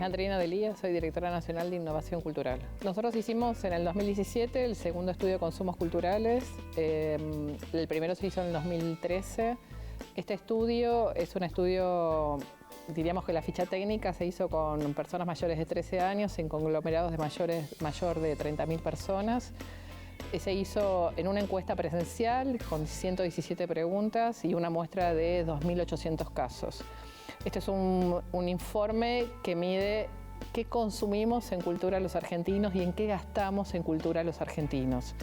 Andreina Delía, soy directora nacional de Innovación Cultural. Nosotros hicimos en el 2017 el segundo estudio de consumos culturales, el primero se hizo en el 2013. Este estudio es un estudio, diríamos que la ficha técnica se hizo con personas mayores de 13 años en conglomerados de mayor de 30.000 personas. Se hizo en una encuesta presencial con 117 preguntas y una muestra de 2.800 casos. Este es un informe que mide qué consumimos en cultura los argentinos y en qué gastamos en cultura los argentinos.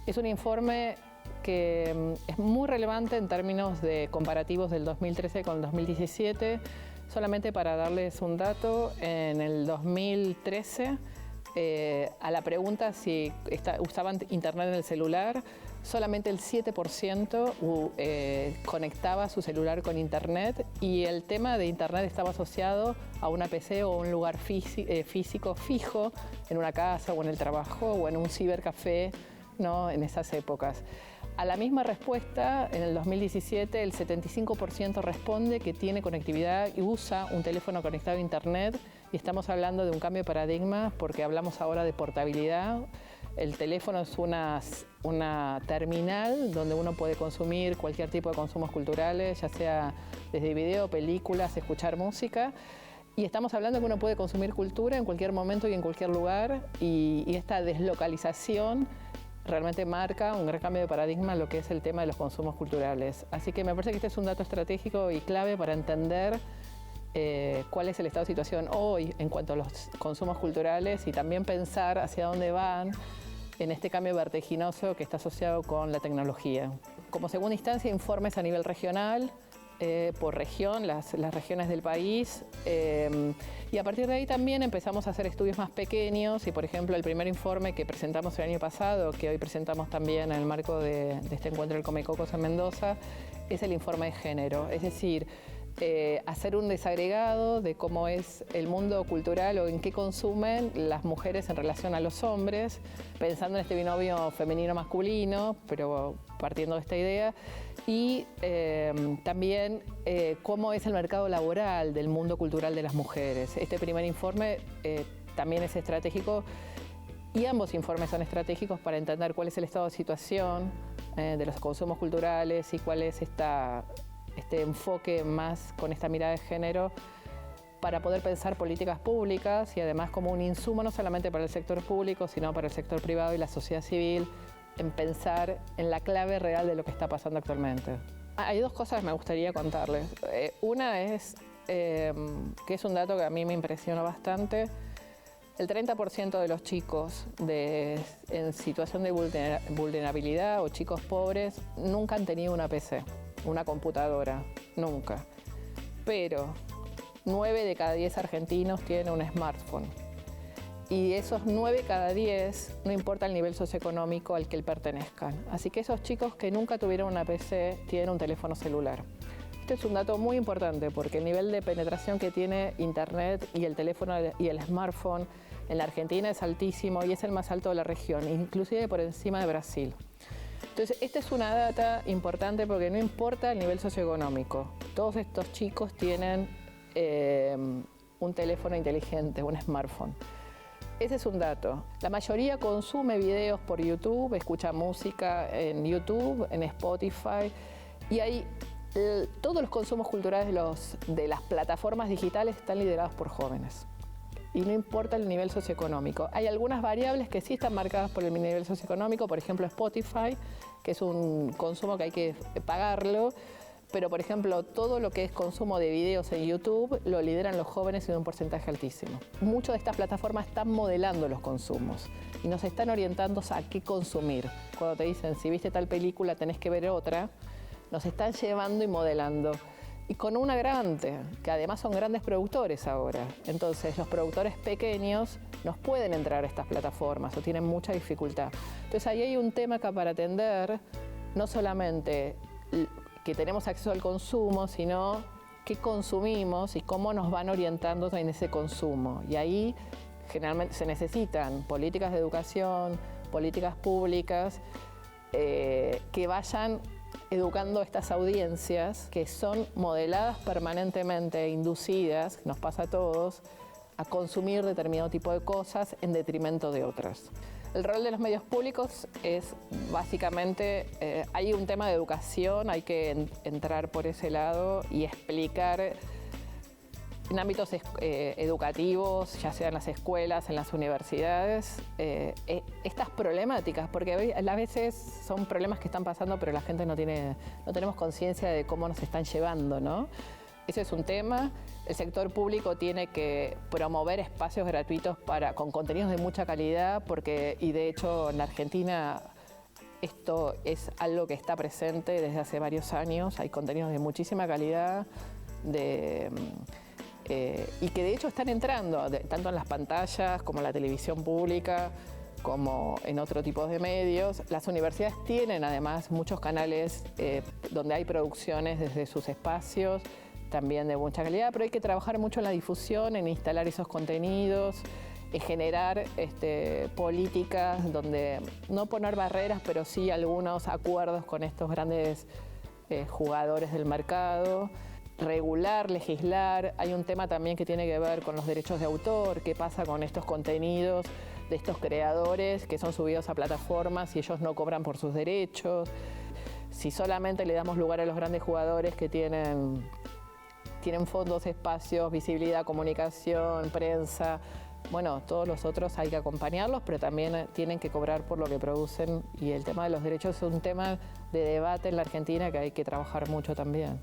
Es un informe que es muy relevante en términos de comparativos del 2013 con el 2017. Solamente para darles un dato, en el 2013, a la pregunta si usaban internet en el celular, solamente el 7% conectaba su celular con internet, y el tema de internet estaba asociado a una PC o un lugar físico fijo en una casa o en el trabajo o en un cibercafé, ¿no? En esas épocas. A la misma respuesta, en el 2017, el 75% responde que tiene conectividad y usa un teléfono conectado a internet, y estamos hablando de un cambio de paradigma porque hablamos ahora de portabilidad. El teléfono es una terminal donde uno puede consumir cualquier tipo de consumos culturales, ya sea desde video, películas, escuchar música. Y estamos hablando que uno puede consumir cultura en cualquier momento y en cualquier lugar, y esta deslocalización realmente marca un gran cambio de paradigma en lo que es el tema de los consumos culturales. Así que me parece que este es un dato estratégico y clave para entender cuál es el estado de situación hoy en cuanto a los consumos culturales, y también pensar hacia dónde van en este cambio vertiginoso que está asociado con la tecnología. Como segunda instancia, informes a nivel regional, por región, las regiones del país, y a partir de ahí también empezamos a hacer estudios más pequeños, y por ejemplo el primer informe que presentamos el año pasado, que hoy presentamos también en el marco de este encuentro del Comecocos en Mendoza, es el informe de género, es decir, hacer un desagregado de cómo es el mundo cultural o en qué consumen las mujeres en relación a los hombres, pensando en este binomio femenino-masculino, pero partiendo de esta idea, y también cómo es el mercado laboral del mundo cultural de las mujeres. Este primer informe también es estratégico, y ambos informes son estratégicos para entender cuál es el estado de situación de los consumos culturales y cuál es este enfoque más con esta mirada de género, para poder pensar políticas públicas y además como un insumo no solamente para el sector público, sino para el sector privado y la sociedad civil, en pensar en la clave real de lo que está pasando actualmente. Hay dos cosas que me gustaría contarles. Una es, que es un dato que a mí me impresionó bastante: el 30% de los chicos en situación de vulnerabilidad o chicos pobres nunca han tenido una PC, una computadora, nunca. Pero 9 de cada 10 argentinos tienen un smartphone. Y esos 9 cada 10, no importa el nivel socioeconómico al que pertenezcan. Así que esos chicos que nunca tuvieron una PC tienen un teléfono celular. Este es un dato muy importante porque el nivel de penetración que tiene Internet y el teléfono y el smartphone en la Argentina es altísimo, y es el más alto de la región, inclusive por encima de Brasil. Entonces, esta es una data importante porque no importa el nivel socioeconómico. Todos estos chicos tienen un teléfono inteligente, un smartphone. Ese es un dato. La mayoría consume videos por YouTube, escucha música en YouTube, en Spotify, y hay todos los consumos culturales de las plataformas digitales están liderados por jóvenes. Y no importa el nivel socioeconómico. Hay algunas variables que sí están marcadas por el nivel socioeconómico, por ejemplo Spotify, que es un consumo que hay que pagarlo, pero por ejemplo todo lo que es consumo de videos en YouTube lo lideran los jóvenes en un porcentaje altísimo. Muchas de estas plataformas están modelando los consumos y nos están orientando a qué consumir. Cuando te dicen, si viste tal película tenés que ver otra, nos están llevando y modelando. Y con un agravante, que además son grandes productores ahora. Entonces los productores pequeños no pueden entrar a estas plataformas o tienen mucha dificultad. Entonces ahí hay un tema que para atender, no solamente que tenemos acceso al consumo, sino qué consumimos y cómo nos van orientando en ese consumo. Y ahí generalmente se necesitan políticas de educación, políticas públicas que vayan educando a estas audiencias que son modeladas permanentemente, inducidas, nos pasa a todos, a consumir determinado tipo de cosas en detrimento de otras. El rol de los medios públicos es básicamente, hay un tema de educación, hay que entrar por ese lado y explicar en ámbitos educativos, ya sea en las escuelas, en las universidades, estas problemáticas, porque a veces son problemas que están pasando, pero la gente no tenemos conciencia de cómo nos están llevando, ¿no? Ese es un tema. El sector público tiene que promover espacios gratuitos con contenidos de mucha calidad, y de hecho en la Argentina esto es algo que está presente desde hace varios años. Hay contenidos de muchísima calidad, y que de hecho están entrando tanto en las pantallas como en la televisión pública, como en otro tipo de medios. Las universidades tienen además muchos canales donde hay producciones desde sus espacios, también de mucha calidad, pero hay que trabajar mucho en la difusión, en instalar esos contenidos, en generar políticas donde no poner barreras, pero sí algunos acuerdos con estos grandes jugadores del mercado. Regular, legislar. Hay un tema también que tiene que ver con los derechos de autor, qué pasa con estos contenidos de estos creadores que son subidos a plataformas y ellos no cobran por sus derechos. Si solamente le damos lugar a los grandes jugadores que tienen fondos, espacios, visibilidad, comunicación, prensa, bueno, todos los otros hay que acompañarlos, pero también tienen que cobrar por lo que producen, y el tema de los derechos es un tema de debate en la Argentina que hay que trabajar mucho también.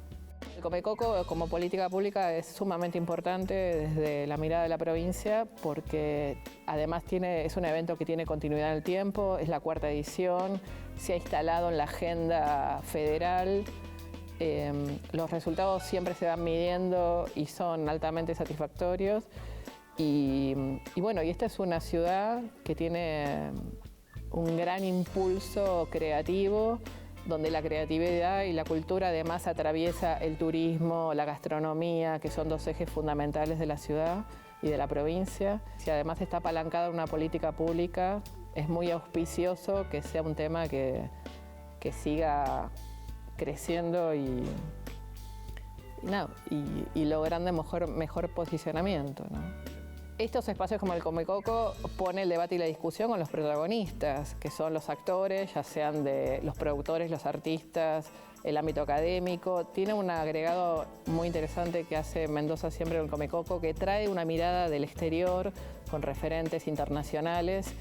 El Comecoco como política pública es sumamente importante desde la mirada de la provincia, porque además es un evento que tiene continuidad en el tiempo, es la 4ª edición, se ha instalado en la agenda federal, los resultados siempre se van midiendo y son altamente satisfactorios. Y bueno, y esta es una ciudad que tiene un gran impulso creativo, donde la creatividad y la cultura además atraviesa el turismo, la gastronomía, que son 2 ejes fundamentales de la ciudad y de la provincia. Si además está apalancada una política pública, es muy auspicioso que sea un tema que siga creciendo y logrando mejor posicionamiento, ¿no? Estos espacios como el Comecoco pone el debate y la discusión con los protagonistas, que son los actores, ya sean de los productores, los artistas, el ámbito académico. Tiene un agregado muy interesante que hace Mendoza siempre en el Comecoco, que trae una mirada del exterior con referentes internacionales,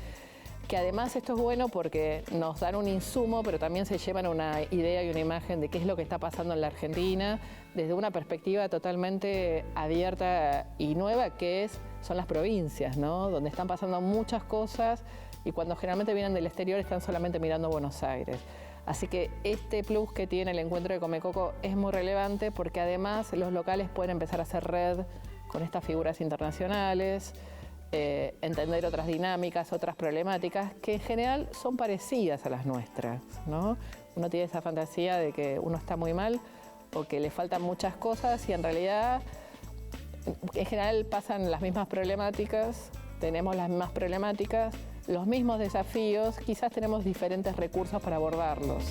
que además esto es bueno porque nos dan un insumo, pero también se llevan una idea y una imagen de qué es lo que está pasando en la Argentina desde una perspectiva totalmente abierta y nueva, son las provincias, ¿no? Donde están pasando muchas cosas, y cuando generalmente vienen del exterior están solamente mirando Buenos Aires. Así que este plus que tiene el encuentro de Comecoco es muy relevante, porque además los locales pueden empezar a hacer red con estas figuras internacionales, entender otras dinámicas, otras problemáticas que en general son parecidas a las nuestras, ¿no? Uno tiene esa fantasía de que uno está muy mal o que le faltan muchas cosas, y en realidad en general pasan las mismas problemáticas, tenemos las mismas problemáticas, los mismos desafíos, quizás tenemos diferentes recursos para abordarlos.